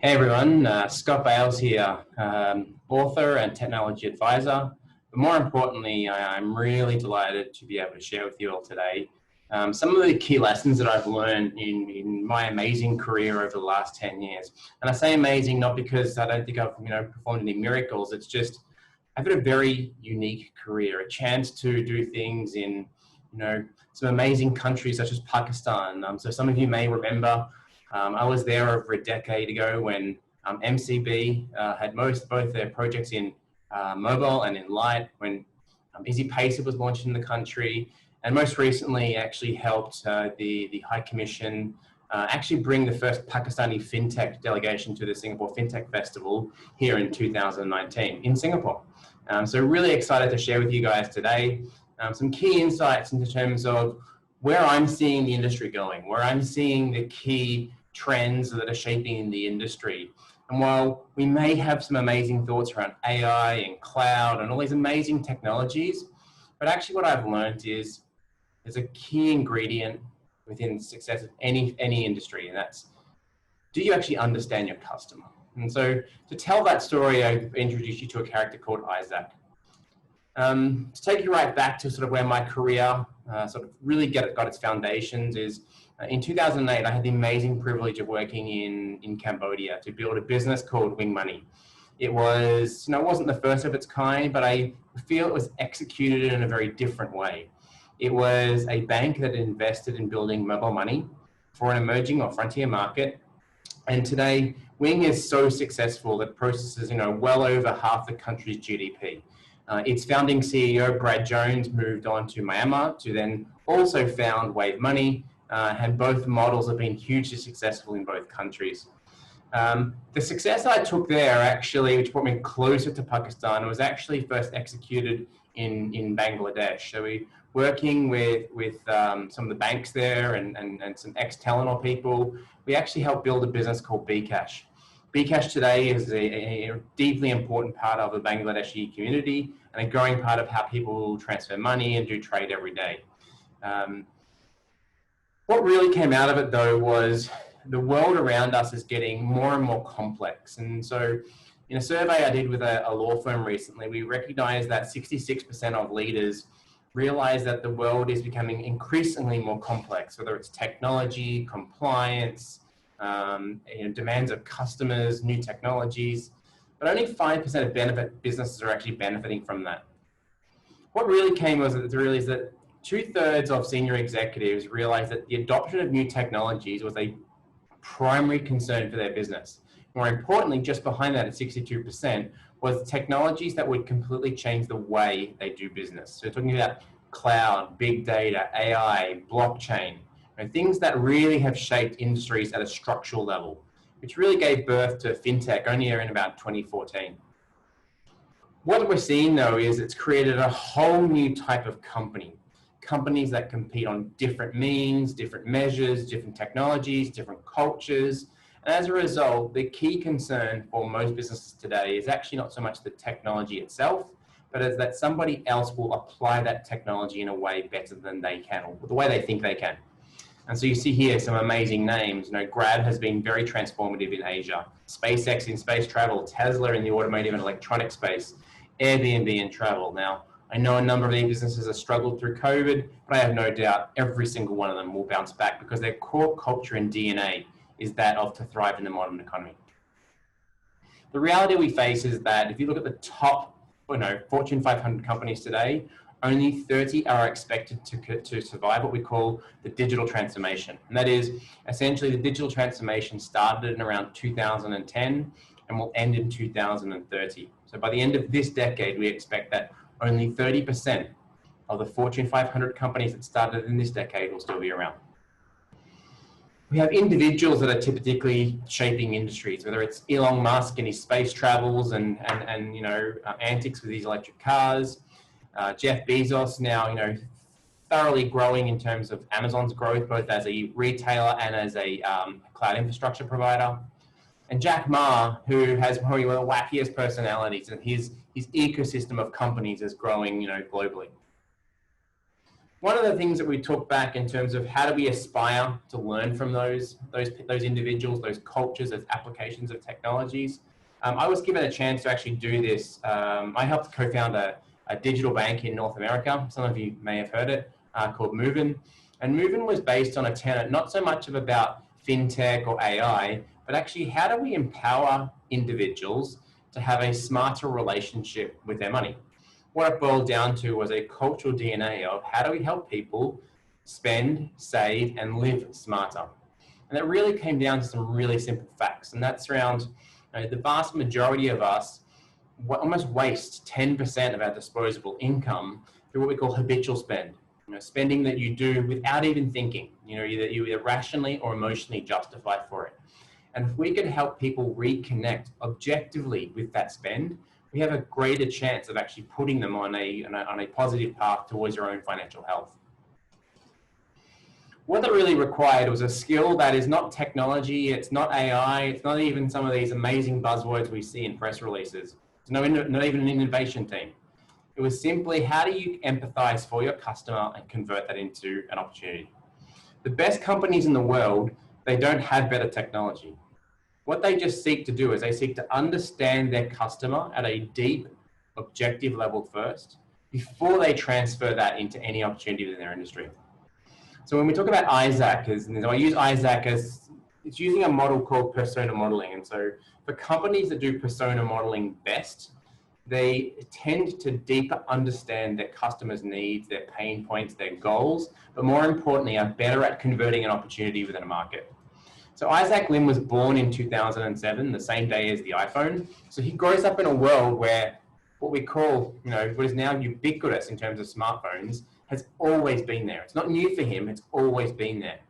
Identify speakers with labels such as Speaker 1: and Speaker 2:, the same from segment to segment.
Speaker 1: Hey everyone, Scott Bales here, author and technology advisor. But more importantly, I'm really delighted to be able to share with you all today some of the key lessons that I've learned in my amazing career over the last 10 years. And I say amazing not because I don't think I've performed any miracles. It's just I've had a very unique career, a chance to do things in some amazing countries such as Pakistan. So some of you may remember I was there over a decade ago when MCB had both their projects in mobile and in light, when Easy Pacer was launched in the country, and most recently actually helped the High Commission actually bring the first Pakistani fintech delegation to the Singapore Fintech Festival here in 2019 in Singapore. So really excited to share with you guys today some key insights into terms of where I'm seeing the industry going, where I'm seeing the key trends that are shaping the industry. And while we may have some amazing thoughts around AI and cloud and all these amazing technologies, but actually what I've learned is there's a key ingredient within the success of any industry, and that's, do you actually understand your customer? And so to tell that story, I introduced you to a character called Isaac. To take you right back to sort of where my career sort of really got its foundations is in 2008, I had the amazing privilege of working in Cambodia to build a business called Wing Money. It was, it wasn't the first of its kind, but I feel it was executed in a very different way. It was a bank that invested in building mobile money for an emerging or frontier market. And today, Wing is so successful that it processes, well over half the country's GDP. Its founding CEO, Brad Jones, moved on to Myanmar to then also found Wave Money, and both models have been hugely successful in both countries. The success I took there actually, which brought me closer to Pakistan, was actually first executed in Bangladesh. So we working with some of the banks there and some ex-Telenor people, we actually helped build a business called Bcash. Bcash today is a deeply important part of the Bangladeshi community and a growing part of how people transfer money and do trade every day. What really came out of it though was the world around us is getting more and more complex. And so in a survey I did with a law firm recently, we recognized that 66% of leaders realize that the world is becoming increasingly more complex, whether it's technology, compliance, demands of customers, new technologies, but only 5% of businesses are actually benefiting from that. What really came was that 2/3 of senior executives realized that the adoption of new technologies was a primary concern for their business. More importantly, just behind that at 62% was technologies that would completely change the way they do business. So talking about cloud, big data, AI, blockchain, and things that really have shaped industries at a structural level, which really gave birth to fintech only in about 2014. What we're seeing though is it's created a whole new type of companies that compete on different means, different measures, different technologies, different cultures. And as a result, the key concern for most businesses today is actually not so much the technology itself, but is that somebody else will apply that technology in a way better than they can, or the way they think they can. And so you see here some amazing names. Grab has been very transformative in Asia, SpaceX in space travel, Tesla in the automotive and electronic space, Airbnb in travel. Now, I know a number of these businesses have struggled through COVID, but I have no doubt every single one of them will bounce back because their core culture and DNA is that of to thrive in the modern economy. The reality we face is that if you look at the top Fortune 500 companies today, only 30 are expected to survive what we call the digital transformation. And that is essentially the digital transformation started in around 2010 and will end in 2030. So by the end of this decade, we expect that only 30% of the Fortune 500 companies that started in this decade will still be around. We have individuals that are typically shaping industries, whether it's Elon Musk and his space travels and antics with these electric cars, Jeff Bezos now, thoroughly growing in terms of Amazon's growth, both as a retailer and as a cloud infrastructure provider. And Jack Ma, who has probably one of the wackiest personalities, and his ecosystem of companies is growing, globally. One of the things that we took back in terms of how do we aspire to learn from those individuals, those cultures, those applications of technologies. I was given a chance to actually do this. I helped co-found a digital bank in North America. Some of you may have heard it, called Movin. And Movin was based on a tenet not so much of about fintech or AI, but actually how do we empower individuals to have a smarter relationship with their money. What it boiled down to was a cultural DNA of how do we help people spend, save, and live smarter. And it really came down to some really simple facts. And that's around the vast majority of us almost waste 10% of our disposable income through what we call habitual spend. Spending that you do without even thinking, you either rationally or emotionally justify for it. And if we can help people reconnect objectively with that spend, we have a greater chance of actually putting them on a positive path towards your own financial health. What that really required was a skill that is not technology, it's not AI, it's not even some of these amazing buzzwords we see in press releases. It's not even an innovation team. It was simply how do you empathize for your customer and convert that into an opportunity. The best companies in the world, they don't have better technology. What they just seek to do is they seek to understand their customer at a deep, objective level first, before they transfer that into any opportunity within their industry. So when we talk about Isaac, I use Isaac as, it's using a model called persona modeling. And so for companies that do persona modeling best, they tend to deeper understand their customers' needs, their pain points, their goals, but more importantly, are better at converting an opportunity within a market. So Isaac Lim was born in 2007, the same day as the iPhone. So he grows up in a world where what we call, what is now ubiquitous in terms of smartphones has always been there. It's not new for him, it's always been there.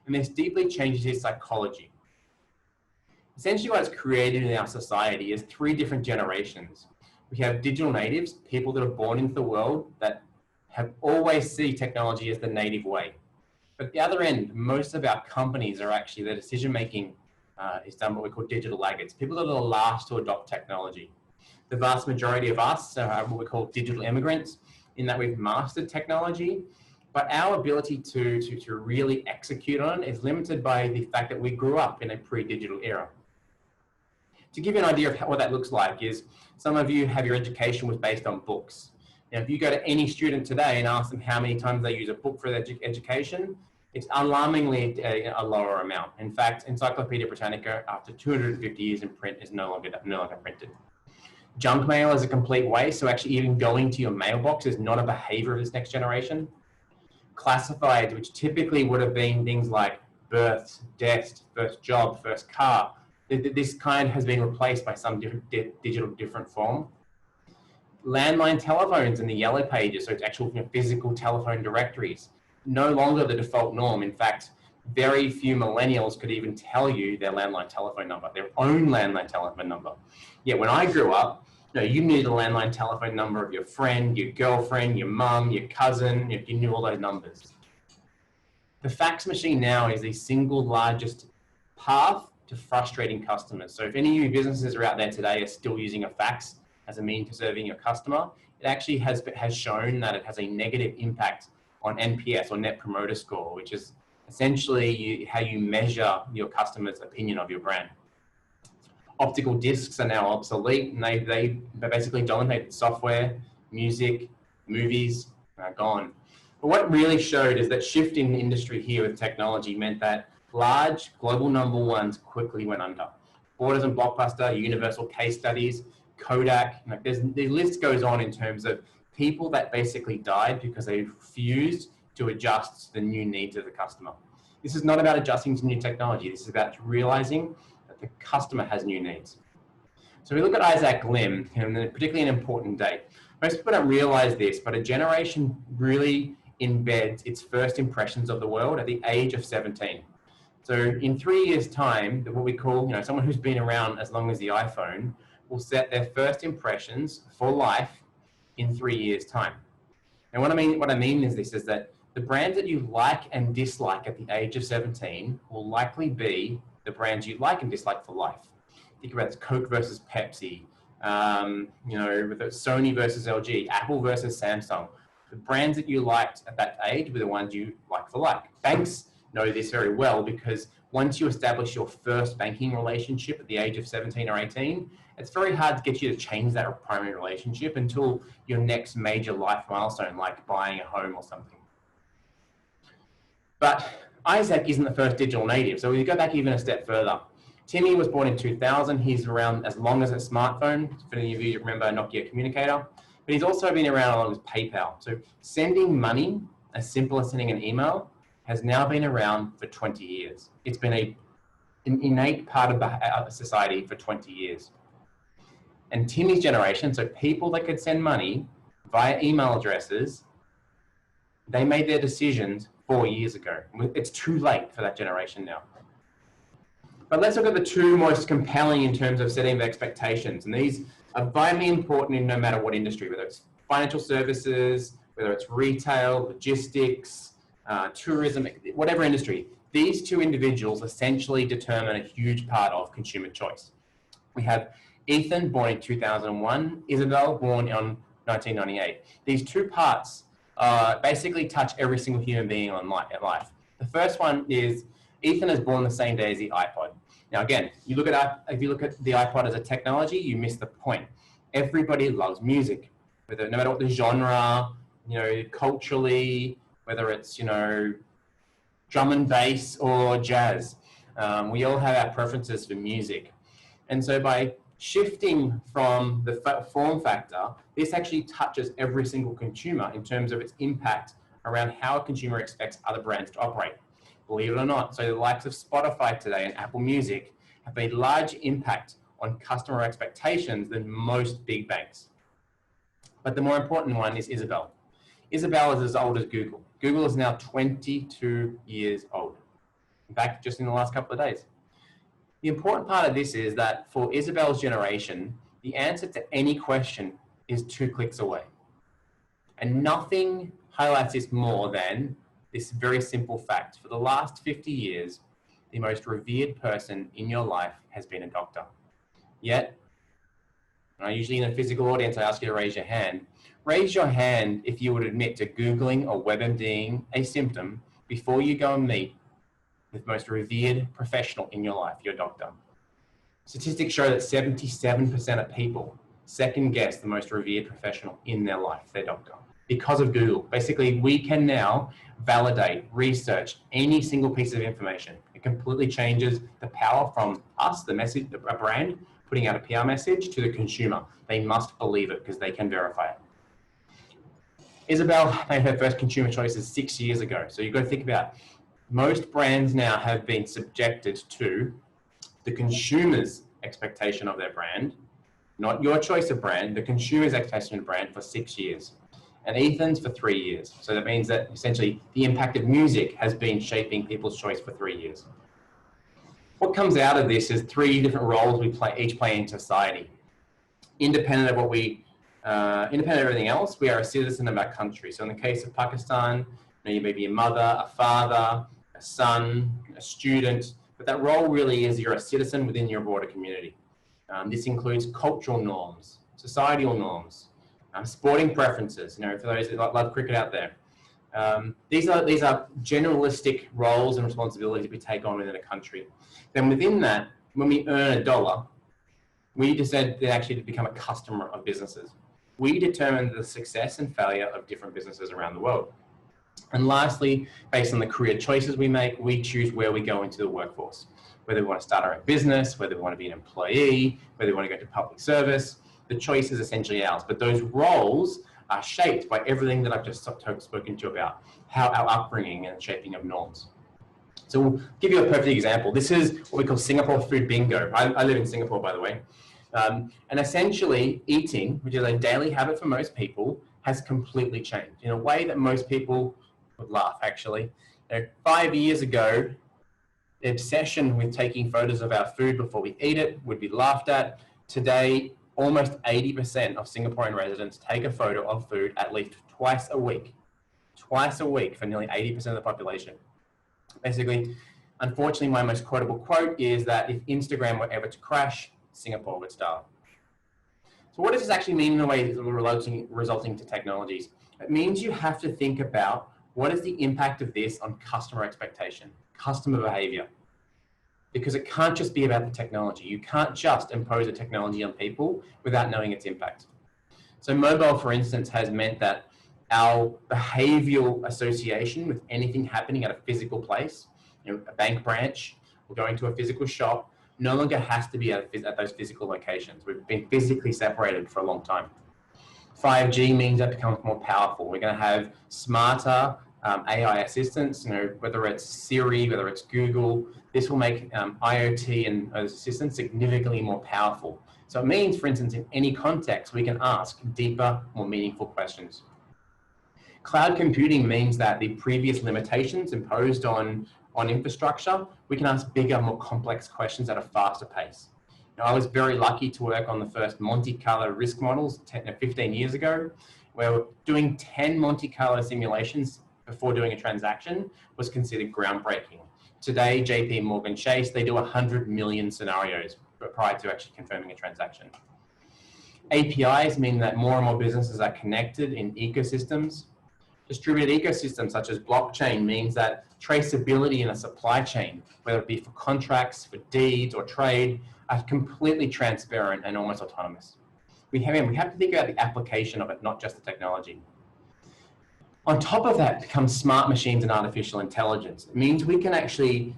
Speaker 1: And this deeply changes his psychology. Essentially what's created in our society is three different generations. We have digital natives, people that are born into the world that have always see technology as the native way. But at the other end, most of our companies are actually, their decision-making is done what we call digital laggards, people that are the last to adopt technology. The vast majority of us are what we call digital immigrants, in that we've mastered technology, but our ability to really execute on it is limited by the fact that we grew up in a pre-digital era. To give you an idea of what that looks like is, some of you have your education was based on books. Now, if you go to any student today and ask them how many times they use a book for their education, it's alarmingly a lower amount. In fact, Encyclopedia Britannica, after 250 years in print, is no longer printed. Junk mail is a complete waste, so actually even going to your mailbox is not a behavior of this next generation. Classifieds, which typically would have been things like births, deaths, first job, first car, this kind has been replaced by some different form. Landline telephones in the yellow pages, so it's actual physical telephone directories, no longer the default norm. In fact, very few millennials could even tell you their landline telephone number, their own landline telephone number. Yet when I grew up, you knew the landline telephone number of your friend, your girlfriend, your mum, your cousin, you knew all those numbers. The fax machine now is the single largest path to frustrating customers. So if any of you businesses are out there today are still using a fax as a means to serving your customer, it actually has shown that it has a negative impact on NPS, or Net Promoter Score, which is essentially how you measure your customer's opinion of your brand. Optical discs are now obsolete, and they basically dominate software, music, movies, gone. But what really showed is that shift in the industry here with technology meant that large global number ones quickly went under. Borders and Blockbuster, Universal Case Studies, Kodak, the list goes on in terms of people that basically died because they refused to adjust to the new needs of the customer. This is not about adjusting to new technology. This is about realizing that the customer has new needs. So we look at Isaac Lim, and particularly an important date. Most people don't realize this, but a generation really embeds its first impressions of the world at the age of 17. So in 3 years' time, what we call, someone who's been around as long as the iPhone will set their first impressions for life in 3 years' time. And what I mean is that the brands that you like and dislike at the age of 17 will likely be the brands you like and dislike for life. Think about it, Coke versus Pepsi, Sony versus LG, Apple versus Samsung. The brands that you liked at that age were the ones you like for like. Banks know this very well because once you establish your first banking relationship at the age of 17 or 18, it's very hard to get you to change that primary relationship until your next major life milestone, like buying a home or something. But Isaac isn't the first digital native. So we go back even a step further. Timmy was born in 2000. He's around as long as a smartphone. If any of you remember a Nokia communicator. But he's also been around along with PayPal. So sending money, as simple as sending an email, has now been around for 20 years. It's been an innate part of society for 20 years. And Timmy's generation, so people that could send money via email addresses, they made their decisions 4 years ago. It's too late for that generation now. But let's look at the two most compelling in terms of setting of expectations. And these are vitally important in no matter what industry, whether it's financial services, whether it's retail, logistics, tourism, whatever industry. These two individuals essentially determine a huge part of consumer choice. We have Ethan, born in 2001, Isabel, born in 1998. These two parts basically touch every single human being in life. The first one is Ethan is born the same day as the iPod. Now again, if you look at the iPod as a technology, you miss the point. Everybody loves music, no matter what the genre, culturally, whether it's drum and bass or jazz. We all have our preferences for music, and so by shifting from the form factor, this actually touches every single consumer in terms of its impact around how a consumer expects other brands to operate. Believe it or not, so the likes of Spotify today and Apple Music have a large impact on customer expectations than most big banks. But the more important one is Isabel. Isabel is as old as Google. Google is now 22 years old. In fact, just in the last couple of days. The important part of this is that for Isabel's generation, the answer to any question is 2 clicks away. And nothing highlights this more than this very simple fact. For the last 50 years, the most revered person in your life has been a doctor. Yet, usually in a physical audience, I ask you to raise your hand. Raise your hand if you would admit to Googling or WebMDing a symptom before you go and meet the most revered professional in your life, your doctor. Statistics show that 77% of people second guess the most revered professional in their life, their doctor, because of Google. Basically, we can now validate, research any single piece of information. It completely changes the power from us, the message, a brand, putting out a PR message to the consumer. They must believe it because they can verify it. Isabel made her first consumer choices 6 years ago. So you've got to think about most brands now have been subjected to the consumer's expectation of their brand, not your choice of brand, the consumer's expectation of brand for 6 years. And Ethan's for 3 years. So that means that essentially the impact of music has been shaping people's choice for 3 years. What comes out of this is 3 different roles we each play in society. Independent of everything else, we are a citizen of our country. So in the case of Pakistan, you may be a mother, a father, a son, a student, but that role really is you're a citizen within your broader community. This includes cultural norms, societal norms, sporting preferences, for those that love cricket out there. These are generalistic roles and responsibilities we take on within a country. Then within that, when we earn $1, we decide to actually become a customer of businesses. We determine the success and failure of different businesses around the world. And lastly, based on the career choices we make, we choose where we go into the workforce. Whether we want to start our own business, whether we want to be an employee, whether we want to go to public service, the choice is essentially ours. But those roles are shaped by everything that I've just spoken to you about, how our upbringing and shaping of norms. So we'll give you a perfect example. This is what we call Singapore food bingo. I live in Singapore, by the way. And essentially eating, which is a daily habit for most people, has completely changed in a way that most people would laugh, actually. 5 years ago, the obsession with taking photos of our food before we eat it would be laughed at. Today, almost 80% of Singaporean residents take a photo of food at least twice a week. Twice a week for nearly 80% of the population. Basically, unfortunately, my most quotable quote is that if Instagram were ever to crash, Singapore would starve. So what does this actually mean in a way resulting to technologies? It means you have to think about what is the impact of this on customer expectation, customer behavior. Because it can't just be about the technology. You can't just impose a technology on people without knowing its impact. So mobile, for instance, has meant that our behavioral association with anything happening at a physical place, a bank branch or going to a physical shop, no longer has to be at those physical locations. We've been physically separated for a long time. 5G means that becomes more powerful. We're going to have smarter AI assistants, whether it's Siri, whether it's Google. This will make IoT and those assistants significantly more powerful. So it means, for instance, in any context, we can ask deeper, more meaningful questions. Cloud computing means that the previous limitations imposed on infrastructure, we can ask bigger, more complex questions at a faster pace. I was very lucky to work on the first Monte Carlo risk models 15 years ago, where doing 10 Monte Carlo simulations before doing a transaction was considered groundbreaking. Today, JP Morgan Chase, they do 100 million scenarios prior to actually confirming a transaction. APIs mean that more and more businesses are connected in ecosystems. Distributed ecosystems such as blockchain means that traceability in a supply chain, whether it be for contracts, for deeds or trade, are completely transparent and almost autonomous. We have to think about the application of it, not just the technology. On top of that comes smart machines and artificial intelligence. It means we can actually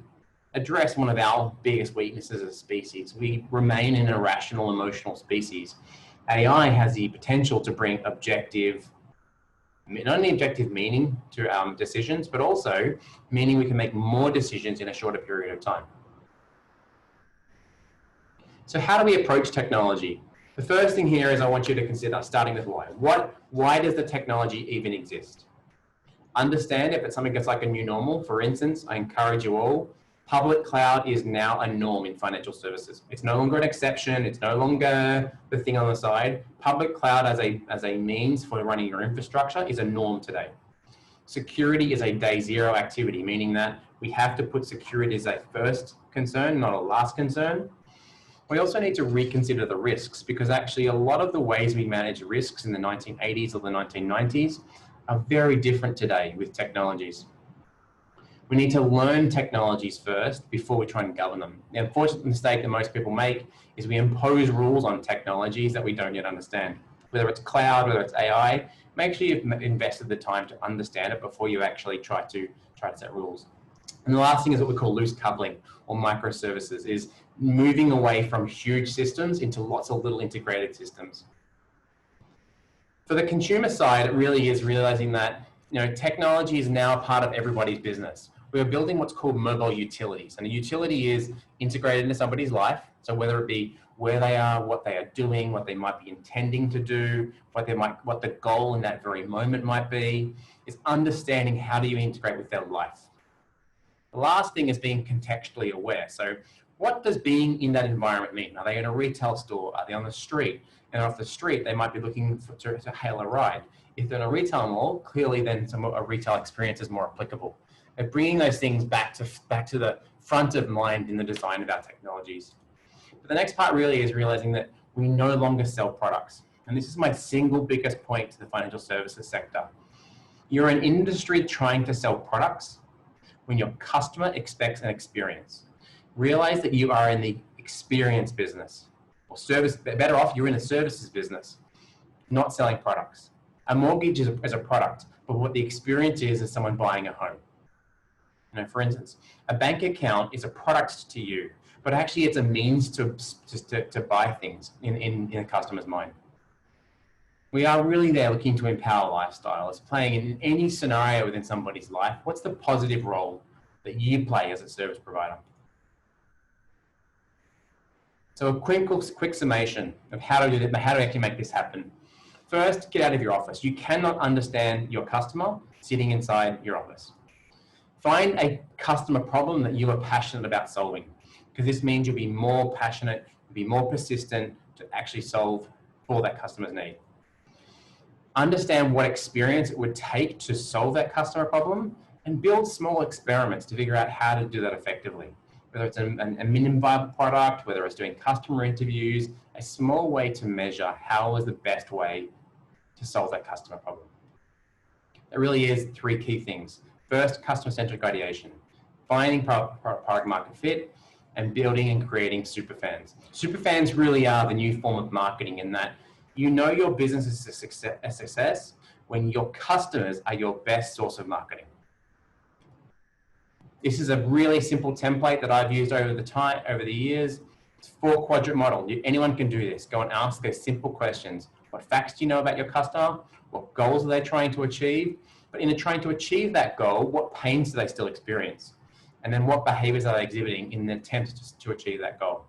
Speaker 1: address one of our biggest weaknesses as a species. We remain an irrational, emotional species. AI has the potential to bring not only objective meaning to decisions, but also meaning we can make more decisions in a shorter period of time. So how do we approach technology? The first thing here is I want you to consider, starting with why. Why does the technology even exist? Understand if it's something that's like a new normal. For instance, I encourage you all, public cloud is now a norm in financial services. It's no longer an exception. It's no longer the thing on the side. Public cloud as a means for running your infrastructure is a norm today. Security is a day zero activity, meaning that we have to put security as a first concern, not a last concern. We also need to reconsider the risks, because actually a lot of the ways we manage risks in the 1980s or the 1990s are very different today with technologies. We need to learn technologies first before we try and govern them. The unfortunate mistake that most people make is we impose rules on technologies that we don't yet understand. Whether it's cloud, whether it's AI, make sure you've invested the time to understand it before you actually try to set rules. And the last thing is what we call loose coupling or microservices, is moving away from huge systems into lots of little integrated systems. For the consumer side, it really is realizing that technology is now part of everybody's business. We are building what's called mobile utilities, and a utility is integrated into somebody's life. So whether it be where they are, what they are doing, what they might be intending to do, what the goal in that very moment might be, is understanding how do you integrate with their life. The last thing is being contextually aware. So what does being in that environment mean? Are they in a retail store? Are they on the street? And off the street, they might be looking to hail a ride. If they're in a retail mall, clearly then a retail experience is more applicable. And bringing those things back to the front of mind in the design of our technologies. But the next part really is realizing that we no longer sell products. And this is my single biggest point to the financial services sector. You're an industry trying to sell products when your customer expects an experience. Realize that you are in the experience business, or service, better off, you're in a services business, not selling products. A mortgage is a product, but what the experience is someone buying a home. For instance, a bank account is a product to you, but actually it's a means to buy things in a customer's mind. We are really there looking to empower lifestyle. It's playing in any scenario within somebody's life. What's the positive role that you play as a service provider? So a quick summation of how to actually make this happen. First, get out of your office. You cannot understand your customer sitting inside your office. Find a customer problem that you are passionate about solving, because this means you'll be more passionate, you'll be more persistent to actually solve for that customer's need. Understand what experience it would take to solve that customer problem, and build small experiments to figure out how to do that effectively. Whether it's a minimum viable product, whether it's doing customer interviews, a small way to measure how is the best way to solve that customer problem. It really is three key things. First, customer-centric ideation, finding product market fit, and building and creating superfans. Superfans really are the new form of marketing in that you know your business is a success when your customers are your best source of marketing. This is a really simple template that I've used over the years. It's 4-quadrant model. Anyone can do this. Go and ask those simple questions. What facts do you know about your customer? What goals are they trying to achieve? But in trying to achieve that goal, what pains do they still experience? And then what behaviors are they exhibiting in the attempt to achieve that goal?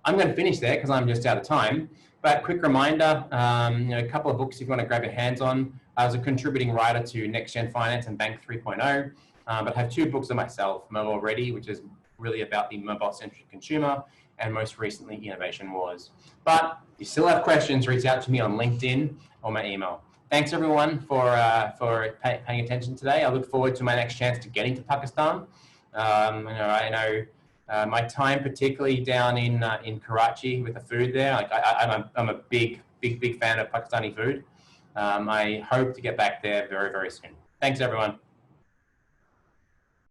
Speaker 1: I'm going to finish there because I'm just out of time. But quick reminder, a couple of books if you want to grab your hands on. I was a contributing writer to Next Gen Finance and Bank 3.0, but I have 2 books of myself, Mobile Ready, which is really about the mobile-centric consumer, and most recently, Innovation Wars. But if you still have questions, reach out to me on LinkedIn or my email. Thanks everyone for paying attention today. I look forward to my next chance to getting to Pakistan. I know my time, particularly down in Karachi with the food there. Like I'm a big fan of Pakistani food. I hope to get back there very, very soon. Thanks everyone.